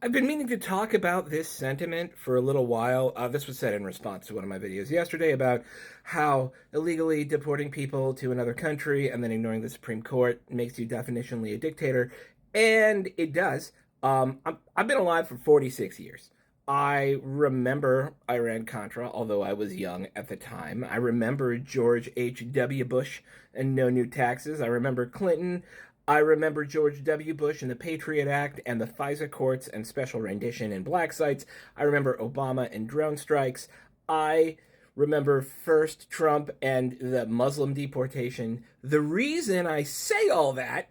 I've been meaning to talk about this sentiment for a little while. This was said in response to one of my videos yesterday about how illegally deporting people to another country and then ignoring the Supreme Court makes you definitionally a dictator. And it does. I've been alive for 46 years. I remember Iran-Contra, although I was young at the time. I remember George H.W. Bush and no new taxes. I remember Clinton. I remember George W. Bush and the Patriot Act and the FISA courts and special rendition in black sites. I remember Obama and drone strikes. I remember first Trump and the Muslim deportation. The reason I say all that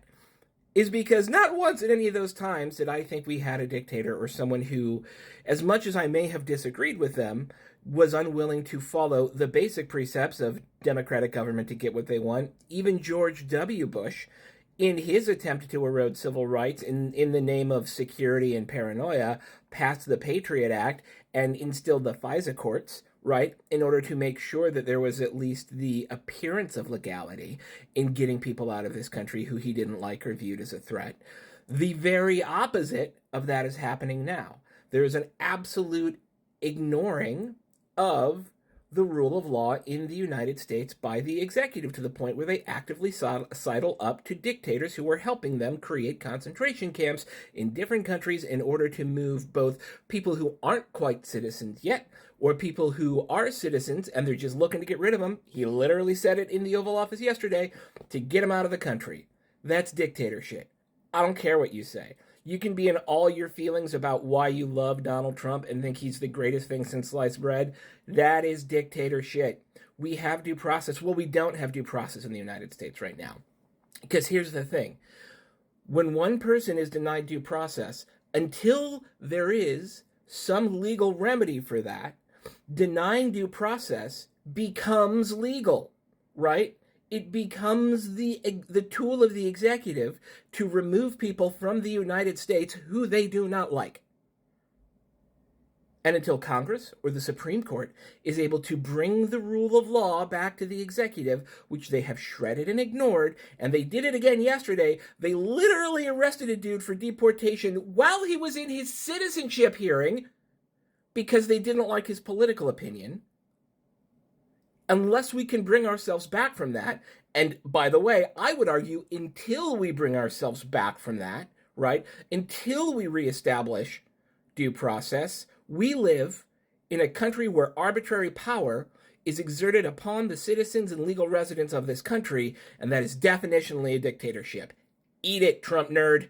is because not once at any of those times did I think we had a dictator or someone who, as much as I may have disagreed with them, was unwilling to follow the basic precepts of democratic government to get what they want. Even George W. Bush, in his attempt to erode civil rights in the name of security and paranoia, passed the Patriot Act and instilled the FISA courts, right, in order to make sure that there was at least the appearance of legality in getting people out of this country who he didn't like or viewed as a threat. The very opposite of that is happening now. There is an absolute ignoring of the rule of law in the United States by the executive to the point where they actively sidle up to dictators who are helping them create concentration camps in different countries in order to move both people who aren't quite citizens yet or people who are citizens and they're just looking to get rid of them. He literally said it in the Oval Office yesterday, to get them out of the country. That's dictatorship. I don't care what you say. You can be in all your feelings about why you love Donald Trump and think he's the greatest thing since sliced bread. That is dictatorship. We have due process. Well, we don't have due process in the United States right now. Because here's the thing. When one person is denied due process, until there is some legal remedy for that, denying due process becomes legal, right? It becomes the tool of the executive to remove people from the United States who they do not like. And until Congress or the Supreme Court is able to bring the rule of law back to the executive, which they have shredded and ignored, and they did it again yesterday, they literally arrested a dude for deportation while he was in his citizenship hearing because they didn't like his political opinion. Unless we can bring ourselves back from that, and by the way, I would argue until we bring ourselves back from that, right, until we reestablish due process, we live in a country where arbitrary power is exerted upon the citizens and legal residents of this country, and that is definitionally a dictatorship. Eat it, Trump nerd.